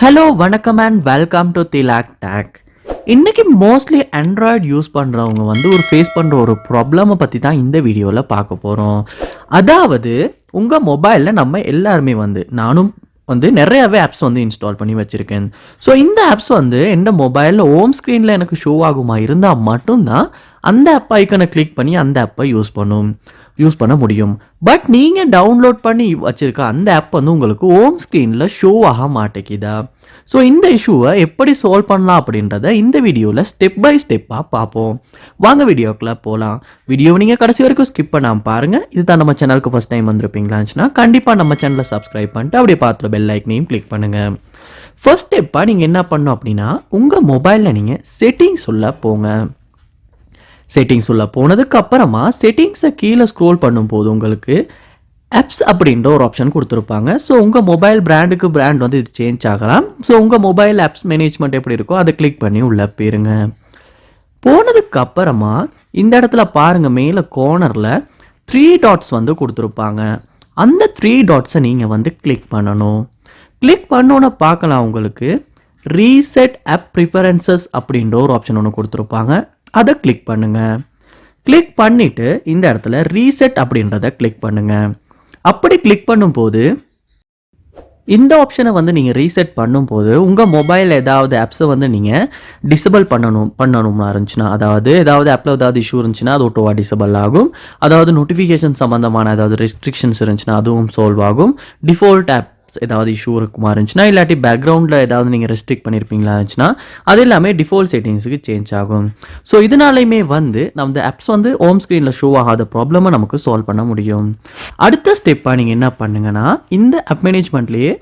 Hello வணக்கம் and welcome to ThilakTech. இன்னைக்கு mostly Android use பண்ணுறவங்க ஒரு ஃபேஸ் பண்ணுற ஒரு ப்ராப்ளமை பற்றி தான் இந்த வீடியோவில் பார்க்க போகிறோம். அதாவது உங்கள் மொபைலில் நம்ம எல்லாருமே நானும் நிறையவே ஆப்ஸ் இன்ஸ்டால் பண்ணி வச்சுருக்கேன். ஸோ இந்த ஆப்ஸ் எந்த மொபைலில் ஹோம் ஸ்க்ரீனில் எனக்கு ஷோ ஆகுமா இருந்தால் மட்டும்தான் அந்த ஆப் ஐக்கனை கிளிக் பண்ணி அந்த ஆப்பை யூஸ் பண்ண முடியும். பட் நீங்கள் டவுன்லோட் பண்ணி வச்சுருக்க அந்த ஆப் உங்களுக்கு ஹோம் ஸ்க்ரீனில் ஷோ ஆக மாட்டேங்குதா? ஸோ இந்த இஷ்யூவை எப்படி சால்வ் பண்ணலாம் அப்படின்றத இந்த வீடியோவில் ஸ்டெப் பை ஸ்டெப்பாக பார்ப்போம். வாங்க வீடியோக்குள்ளே போகலாம். வீடியோவை நீங்கள் கடைசி வரைக்கும் ஸ்கிப் பண்ணாமல் பாருங்கள். இதுதான் நம்ம சேனலுக்கு ஃபஸ்ட் டைம் வந்திருப்பீங்களாச்சுன்னா கண்டிப்பாக நம்ம சேனலை சப்ஸ்கிரைப் பண்ணிட்டு அப்படியே பார்த்துட்டு பெல் ஐக்கனையும் கிளிக் பண்ணுங்கள். ஃபர்ஸ்ட் ஸ்டெப்பாக நீங்கள் என்ன பண்ணணும் அப்படின்னா உங்கள் மொபைலில் நீங்கள் செட்டிங்ஸ் உள்ள போங்க. செட்டிங்ஸ் உள்ள போனதுக்கு அப்புறமா செட்டிங்ஸை கீழே ஸ்க்ரோல் பண்ணும்போது உங்களுக்கு ஆப்ஸ் அப்படின்ற ஒரு ஆப்ஷன் கொடுத்துருப்பாங்க. ஸோ உங்கள் மொபைல் பிராண்டுக்கு பிராண்ட் இது சேஞ்ச் ஆகலாம். ஸோ உங்கள் மொபைல் ஆப்ஸ் மேனேஜ்மெண்ட் எப்படி இருக்கோ அதை கிளிக் பண்ணி உள்ளே போயிருங்க. போனதுக்கு அப்புறமா இந்த இடத்துல பாருங்கள், மேலே கார்னரில் 3 டாட்ஸ் கொடுத்துருப்பாங்க. அந்த 3 டாட்ஸை நீங்கள் கிளிக் பண்ணணும். கிளிக் பண்ணோன்னு பார்க்கலாம், உங்களுக்கு ரீசெட் ஆப் ப்ரிஃபரன்சஸ் அப்படின்ற ஒரு ஆப்ஷன் ஒன்று கொடுத்துருப்பாங்க. அதை கிளிக் பண்ணுங்கள். கிளிக் பண்ணிவிட்டு இந்த இடத்துல ரீசெட் அப்படின்றத கிளிக் பண்ணுங்கள். அப்படி கிளிக் பண்ணும்போது இந்த ஆப்ஷனை நீங்கள் ரீசெட் பண்ணும்போது உங்கள் மொபைல் ஏதாவது ஆப்ஸை நீங்கள் டிசபிள் பண்ணணும்னா இருந்துச்சுன்னா, அதாவது ஏதாவது ஆப்பில் ஏதாவது இஷ்யூ இருந்துச்சுன்னா அது ஓட்டோவாக டிசபிள் ஆகும். அதாவது நோட்டிஃபிகேஷன் சம்மந்தமான ஏதாவது ரெஸ்ட்ரிக்ஷன்ஸ் இருந்துச்சுன்னா அதுவும் சால்வ் ஆகும். டிஃபால்ட் ஆப் ஏதாவது இஷ்யூ இருக்குமா இருந்துச்சுன்னா, இல்லாட்டி பேக்ரவுண்டில் ஏதாவது நீங்கள் ரெஸ்ட்ரிக்ட் பண்ணியிருப்பீங்களா இருந்துச்சுன்னா அது எல்லாமே டிஃபால்ட் செட்டிங்ஸுக்கு சேஞ்ச் ஆகும். ஸோ இதனாலையுமே நம்ம ஆப்ஸ் ஹோம் ஸ்க்ரீனில் ஷோ ஆகாத ப்ராப்ளமை நமக்கு சால்வ் பண்ண முடியும். அடுத்த ஸ்டெப்பாக நீங்கள் என்ன பண்ணுங்கன்னா, இந்த ஆப் மேனேஜ்மெண்ட்லேயே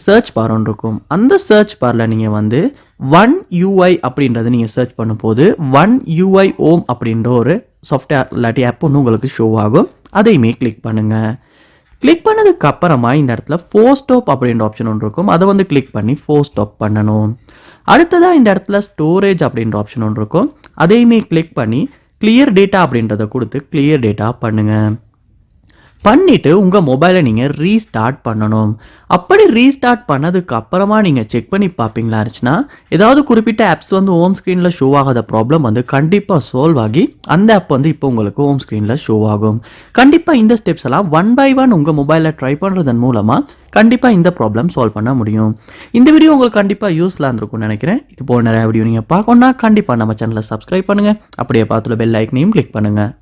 சர்ச் பார் ஒன்று இருக்கும். அந்த சர்ச் பாரில் நீங்கள் ஒன் யூஐ அப்படின்றத நீங்கள் சர்ச் பண்ணும்போது ஒன் யூஐ ஹோம் அப்படின்ற ஒரு சாஃப்ட்வேர் இல்லாட்டி ஆப் ஒன்று உங்களுக்கு ஷோ ஆகும். அதையுமே கிளிக் பண்ணுங்கள். கிளிக் பண்ணதுக்கு அப்புறமா இந்த இடத்துல ஃபோர் ஸ்டாப் அப்படின்ற ஆப்ஷன் ஒன்று இருக்கும். அதை கிளிக் பண்ணி ஃபோர் ஸ்டாப் பண்ணணும். அடுத்ததாக இந்த இடத்துல ஸ்டோரேஜ் அப்படின்ற ஆப்ஷன் ஒன்று இருக்கும். அதையுமே கிளிக் பண்ணி கிளியர் டேட்டா அப்படின்றத கொடுத்து கிளியர் டேட்டா பண்ணுங்கள். பண்ணிவிட்டு உங்கள் மொபைலை நீங்கள் ரீஸ்டார்ட் பண்ணணும். அப்படி ரீஸ்டார்ட் பண்ணதுக்கு அப்புறமா நீங்கள் செக் பண்ணி பார்ப்பீங்களா இருந்துச்சுன்னா ஏதாவது குறிப்பிட்ட ஆப்ஸ் ஹோம் ஸ்க்ரீனில் ஷோ ஆகாத ப்ராப்ளம் கண்டிப்பாக சால்வ் ஆகி அந்த ஆப் இப்போ உங்களுக்கு ஹோம் ஸ்க்ரீனில் ஷோ ஆகும். கண்டிப்பாக இந்த ஸ்டெப்ஸ் எல்லாம் ஒன் பை ஒன் உங்கள் மொபைலில் ட்ரை பண்ணுறதன் மூலமாக கண்டிப்பாக இந்த ப்ராப்ளம் சால்வ் பண்ண முடியும். இந்த வீடியோ உங்களுக்கு கண்டிப்பாக யூஸ்ஃபுல்லாக இருந்திருக்கும்னு நினைக்கிறேன். இது போல் நிறைய வீடியோ நீங்கள் பார்க்கணுன்னா கண்டிப்பாக நம்ம சேனலை சப்ஸ்கிரைப் பண்ணுங்கள். அப்படியே பார்த்துட்டு பெல் ஐக்கனையும் கிளிக் பண்ணுங்கள்.